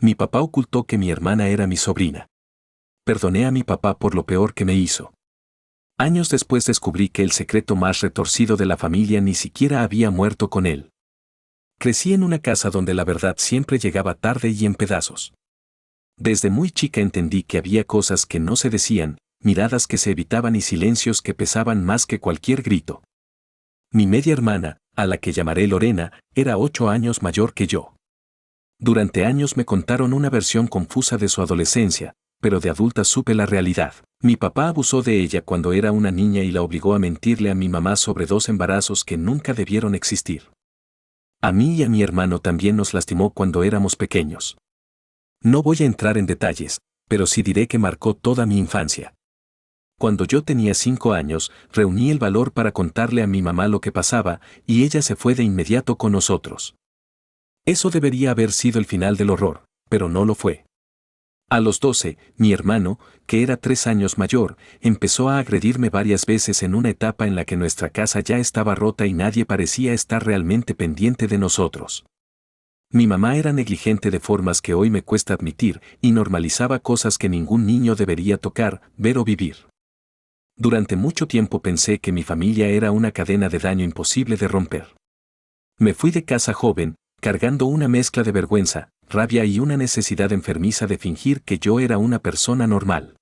Mi papá ocultó que mi hermana era mi sobrina. Perdoné a mi papá por lo peor que me hizo. Años después descubrí que el secreto más retorcido de la familia ni siquiera había muerto con él. Crecí en una casa donde la verdad siempre llegaba tarde y en pedazos. Desde muy chica entendí que había cosas que no se decían, miradas que se evitaban y silencios que pesaban más que cualquier grito. Mi media hermana, a la que llamaré Lorena, era 8 años mayor que yo. Durante años me contaron una versión confusa de su adolescencia, pero de adulta supe la realidad. Mi papá abusó de ella cuando era una niña y la obligó a mentirle a mi mamá sobre 2 embarazos que nunca debieron existir. A mí y a mi hermano también nos lastimó cuando éramos pequeños. No voy a entrar en detalles, pero sí diré que marcó toda mi infancia. Cuando yo tenía 5 años, reuní el valor para contarle a mi mamá lo que pasaba, y ella se fue de inmediato con nosotros. Eso debería haber sido el final del horror, pero no lo fue. A los 12, mi hermano, que era 3 años mayor, empezó a agredirme varias veces en una etapa en la que nuestra casa ya estaba rota y nadie parecía estar realmente pendiente de nosotros. Mi mamá era negligente de formas que hoy me cuesta admitir y normalizaba cosas que ningún niño debería tocar, ver o vivir. Durante mucho tiempo pensé que mi familia era una cadena de daño imposible de romper. Me fui de casa joven, cargando una mezcla de vergüenza, rabia y una necesidad enfermiza de fingir que yo era una persona normal.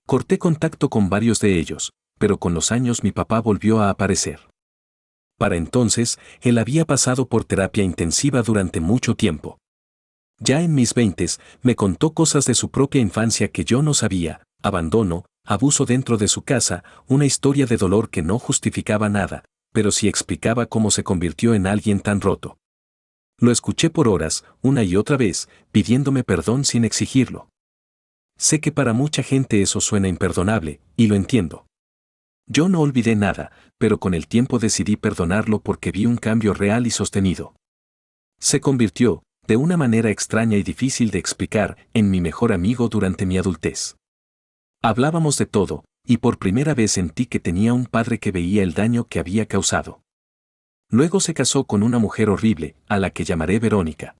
Corté contacto con varios de ellos, pero con los años mi papá volvió a aparecer. Para entonces, él había pasado por terapia intensiva durante mucho tiempo. Ya en mis 20s, me contó cosas de su propia infancia que yo no sabía: abandono, abuso dentro de su casa, una historia de dolor que no justificaba nada, pero sí explicaba cómo se convirtió en alguien tan roto. Lo escuché por horas, una y otra vez, pidiéndome perdón sin exigirlo. Sé que para mucha gente eso suena imperdonable, y lo entiendo. Yo no olvidé nada, pero con el tiempo decidí perdonarlo porque vi un cambio real y sostenido. Se convirtió, de una manera extraña y difícil de explicar, en mi mejor amigo durante mi adultez. Hablábamos de todo, y por primera vez sentí que tenía un padre que veía el daño que había causado. Luego se casó con una mujer horrible, a la que llamaré Verónica.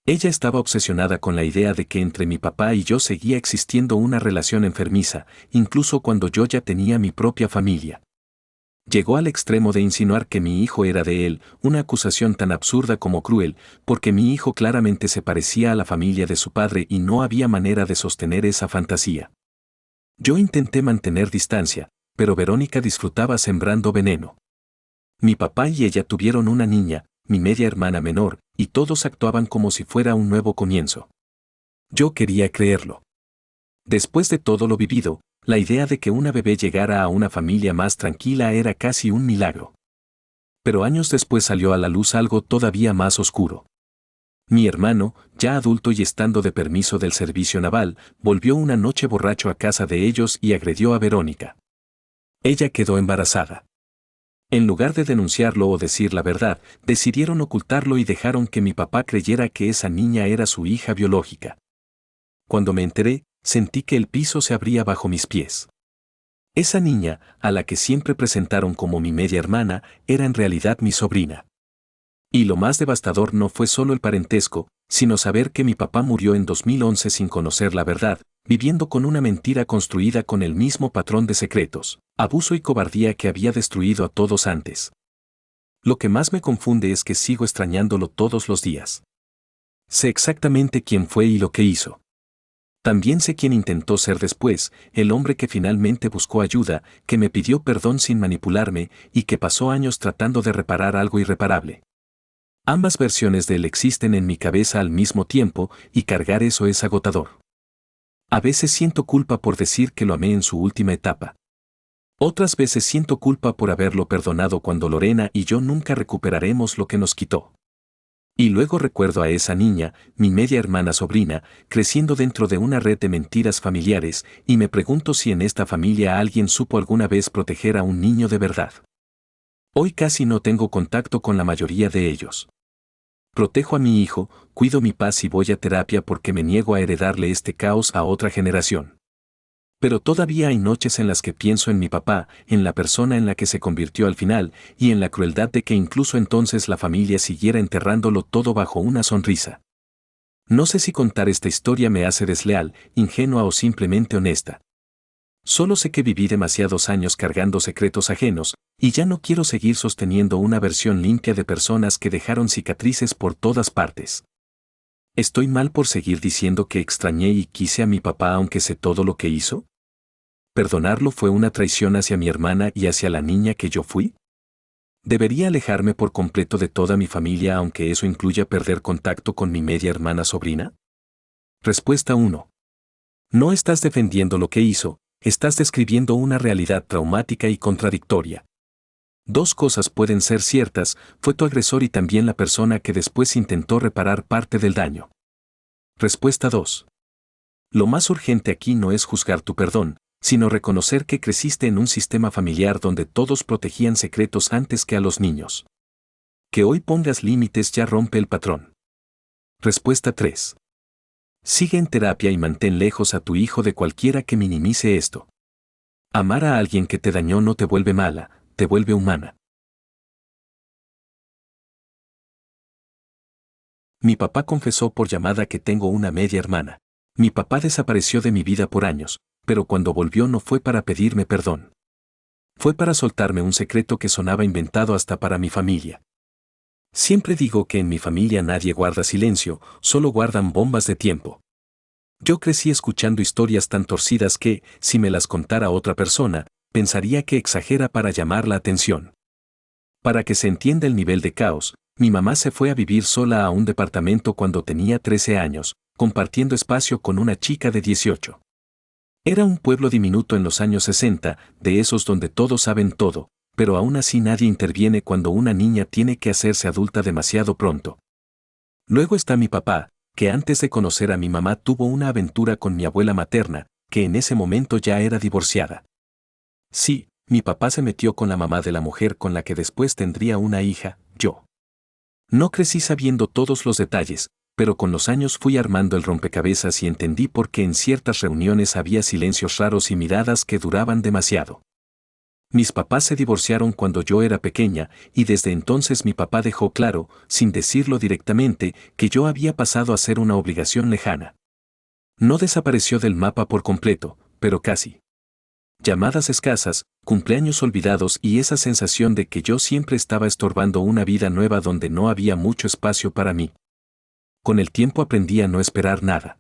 Ella estaba obsesionada con la idea de que entre mi papá y yo seguía existiendo una relación enfermiza, incluso cuando yo ya tenía mi propia familia. Llegó al extremo de insinuar que mi hijo era de él, una acusación tan absurda como cruel, porque mi hijo claramente se parecía a la familia de su padre y no había manera de sostener esa fantasía. Yo intenté mantener distancia, pero Verónica disfrutaba sembrando veneno. Mi papá y ella tuvieron una niña, mi media hermana menor, y todos actuaban como si fuera un nuevo comienzo. Yo quería creerlo. Después de todo lo vivido, la idea de que una bebé llegara a una familia más tranquila era casi un milagro. Pero años después salió a la luz algo todavía más oscuro. Mi hermano, ya adulto y estando de permiso del servicio naval, volvió una noche borracho a casa de ellos y agredió a Verónica. Ella quedó embarazada. En lugar de denunciarlo o decir la verdad, decidieron ocultarlo y dejaron que mi papá creyera que esa niña era su hija biológica. Cuando me enteré, sentí que el piso se abría bajo mis pies. Esa niña, a la que siempre presentaron como mi media hermana, era en realidad mi sobrina. Y lo más devastador no fue solo el parentesco, sino saber que mi papá murió en 2011 sin conocer la verdad, viviendo con una mentira construida con el mismo patrón de secretos, abuso y cobardía que había destruido a todos antes. Lo que más me confunde es que sigo extrañándolo todos los días. Sé exactamente quién fue y lo que hizo. También sé quién intentó ser después, el hombre que finalmente buscó ayuda, que me pidió perdón sin manipularme y que pasó años tratando de reparar algo irreparable. Ambas versiones de él existen en mi cabeza al mismo tiempo y cargar eso es agotador. A veces siento culpa por decir que lo amé en su última etapa. Otras veces siento culpa por haberlo perdonado cuando Lorena y yo nunca recuperaremos lo que nos quitó. Y luego recuerdo a esa niña, mi media hermana sobrina, creciendo dentro de una red de mentiras familiares, y me pregunto si en esta familia alguien supo alguna vez proteger a un niño de verdad. Hoy casi no tengo contacto con la mayoría de ellos. Protejo a mi hijo, cuido mi paz y voy a terapia porque me niego a heredarle este caos a otra generación. Pero todavía hay noches en las que pienso en mi papá, en la persona en la que se convirtió al final, y en la crueldad de que incluso entonces la familia siguiera enterrándolo todo bajo una sonrisa. No sé si contar esta historia me hace desleal, ingenua o simplemente honesta. Solo sé que viví demasiados años cargando secretos ajenos, y ya no quiero seguir sosteniendo una versión limpia de personas que dejaron cicatrices por todas partes. ¿Estoy mal por seguir diciendo que extrañé y quise a mi papá aunque sé todo lo que hizo? ¿Perdonarlo fue una traición hacia mi hermana y hacia la niña que yo fui? ¿Debería alejarme por completo de toda mi familia aunque eso incluya perder contacto con mi media hermana sobrina? Respuesta 1. No estás defendiendo lo que hizo, estás describiendo una realidad traumática y contradictoria. Dos cosas pueden ser ciertas, fue tu agresor y también la persona que después intentó reparar parte del daño. Respuesta 2. Lo más urgente aquí no es juzgar tu perdón, sino reconocer que creciste en un sistema familiar donde todos protegían secretos antes que a los niños. Que hoy pongas límites ya rompe el patrón. Respuesta 3. Sigue en terapia y mantén lejos a tu hijo de cualquiera que minimice esto. Amar a alguien que te dañó no te vuelve mala, te vuelve humana. Mi papá confesó por llamada que tengo una media hermana. Mi papá desapareció de mi vida por años, pero cuando volvió no fue para pedirme perdón. Fue para soltarme un secreto que sonaba inventado hasta para mi familia. Siempre digo que en mi familia nadie guarda silencio, solo guardan bombas de tiempo. Yo crecí escuchando historias tan torcidas que, si me las contara otra persona, pensaría que exagera para llamar la atención. Para que se entienda el nivel de caos, mi mamá se fue a vivir sola a un departamento cuando tenía 13 años, compartiendo espacio con una chica de 18. Era un pueblo diminuto en los años 60, de esos donde todos saben todo, pero aún así nadie interviene cuando una niña tiene que hacerse adulta demasiado pronto. Luego está mi papá, que antes de conocer a mi mamá tuvo una aventura con mi abuela materna, que en ese momento ya era divorciada. Sí, mi papá se metió con la mamá de la mujer con la que después tendría una hija, yo. No crecí sabiendo todos los detalles, pero con los años fui armando el rompecabezas y entendí por qué en ciertas reuniones había silencios raros y miradas que duraban demasiado. Mis papás se divorciaron cuando yo era pequeña, y desde entonces mi papá dejó claro, sin decirlo directamente, que yo había pasado a ser una obligación lejana. No desapareció del mapa por completo, pero casi. Llamadas escasas, cumpleaños olvidados y esa sensación de que yo siempre estaba estorbando una vida nueva donde no había mucho espacio para mí. Con el tiempo aprendí a no esperar nada.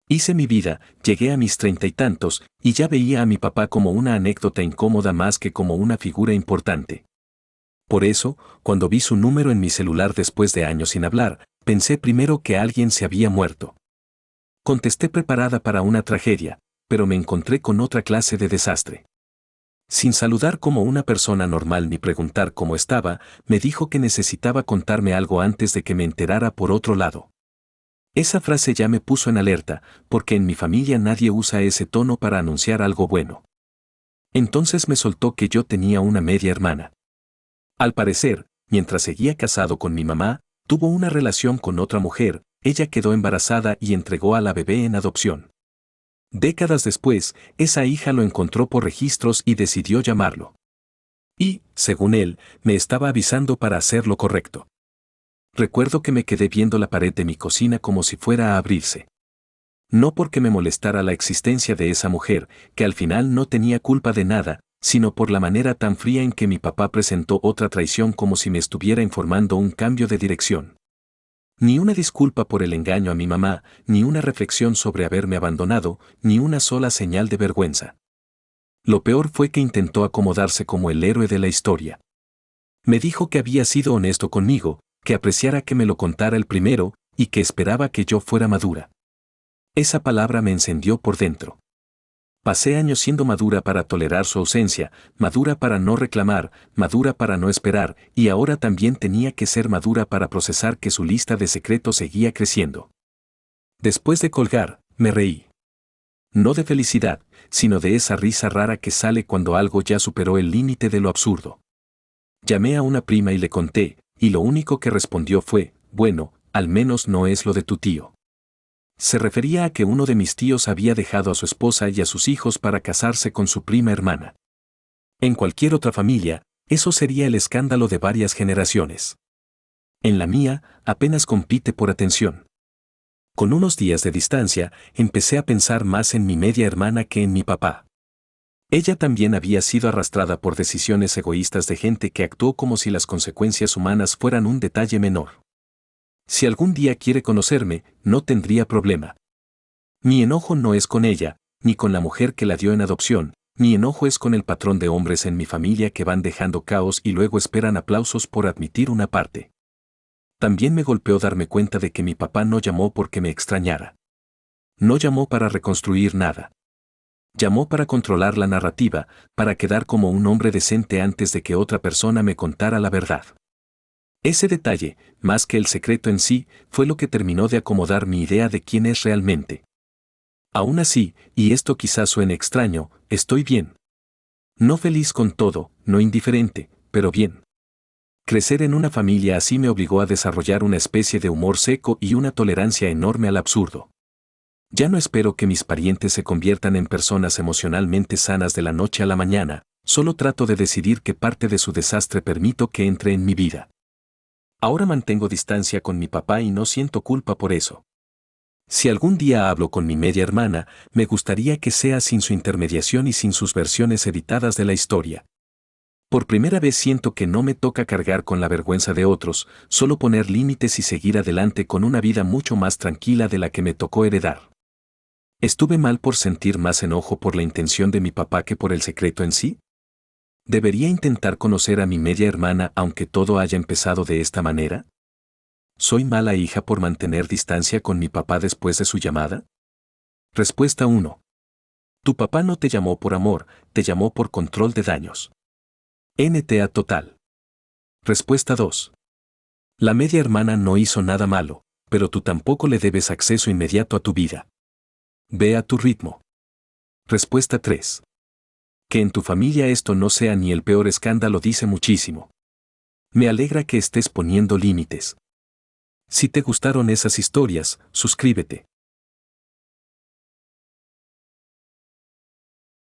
Hice mi vida, llegué a mis 30 y tantos, y ya veía a mi papá como una anécdota incómoda más que como una figura importante. Por eso, cuando vi su número en mi celular después de años sin hablar, pensé primero que alguien se había muerto. Contesté preparada para una tragedia, pero me encontré con otra clase de desastre. Sin saludar como una persona normal ni preguntar cómo estaba, me dijo que necesitaba contarme algo antes de que me enterara por otro lado. Esa frase ya me puso en alerta, porque en mi familia nadie usa ese tono para anunciar algo bueno. Entonces me soltó que yo tenía una media hermana. Al parecer, mientras seguía casado con mi mamá, tuvo una relación con otra mujer, ella quedó embarazada y entregó a la bebé en adopción. Décadas después, esa hija lo encontró por registros y decidió llamarlo. Y, según él, me estaba avisando para hacer lo correcto. Recuerdo que me quedé viendo la pared de mi cocina como si fuera a abrirse. No porque me molestara la existencia de esa mujer, que al final no tenía culpa de nada, sino por la manera tan fría en que mi papá presentó otra traición como si me estuviera informando un cambio de dirección. Ni una disculpa por el engaño a mi mamá, ni una reflexión sobre haberme abandonado, ni una sola señal de vergüenza. Lo peor fue que intentó acomodarse como el héroe de la historia. Me dijo que había sido honesto conmigo, que apreciara que me lo contara el primero, y que esperaba que yo fuera madura. Esa palabra me encendió por dentro. Pasé años siendo madura para tolerar su ausencia, madura para no reclamar, madura para no esperar, y ahora también tenía que ser madura para procesar que su lista de secretos seguía creciendo. Después de colgar, me reí. No de felicidad, sino de esa risa rara que sale cuando algo ya superó el límite de lo absurdo. Llamé a una prima y le conté, y lo único que respondió fue, bueno, al menos no es lo de tu tío. Se refería a que uno de mis tíos había dejado a su esposa y a sus hijos para casarse con su prima hermana. En cualquier otra familia, eso sería el escándalo de varias generaciones. En la mía, apenas compite por atención. Con unos días de distancia, empecé a pensar más en mi media hermana que en mi papá. Ella también había sido arrastrada por decisiones egoístas de gente que actuó como si las consecuencias humanas fueran un detalle menor. Si algún día quiere conocerme, no tendría problema. Mi enojo no es con ella, ni con la mujer que la dio en adopción, mi enojo es con el patrón de hombres en mi familia que van dejando caos y luego esperan aplausos por admitir una parte. También me golpeó darme cuenta de que mi papá no llamó porque me extrañara. No llamó para reconstruir nada. Llamó para controlar la narrativa, para quedar como un hombre decente antes de que otra persona me contara la verdad. Ese detalle, más que el secreto en sí, fue lo que terminó de acomodar mi idea de quién es realmente. Aún así, y esto quizás suene extraño, estoy bien. No feliz con todo, no indiferente, pero bien. Crecer en una familia así me obligó a desarrollar una especie de humor seco y una tolerancia enorme al absurdo. Ya no espero que mis parientes se conviertan en personas emocionalmente sanas de la noche a la mañana, solo trato de decidir qué parte de su desastre permito que entre en mi vida. Ahora mantengo distancia con mi papá y no siento culpa por eso. Si algún día hablo con mi media hermana, me gustaría que sea sin su intermediación y sin sus versiones editadas de la historia. Por primera vez siento que no me toca cargar con la vergüenza de otros, solo poner límites y seguir adelante con una vida mucho más tranquila de la que me tocó heredar. ¿Estuve mal por sentir más enojo por la intención de mi papá que por el secreto en sí? ¿Debería intentar conocer a mi media hermana aunque todo haya empezado de esta manera? ¿Soy mala hija por mantener distancia con mi papá después de su llamada? Respuesta 1. Tu papá no te llamó por amor, te llamó por control de daños. NTA total. Respuesta 2. La media hermana no hizo nada malo, pero tú tampoco le debes acceso inmediato a tu vida. Ve a tu ritmo. Respuesta 3. Que en tu familia esto no sea ni el peor escándalo dice muchísimo. Me alegra que estés poniendo límites. Si te gustaron esas historias, suscríbete.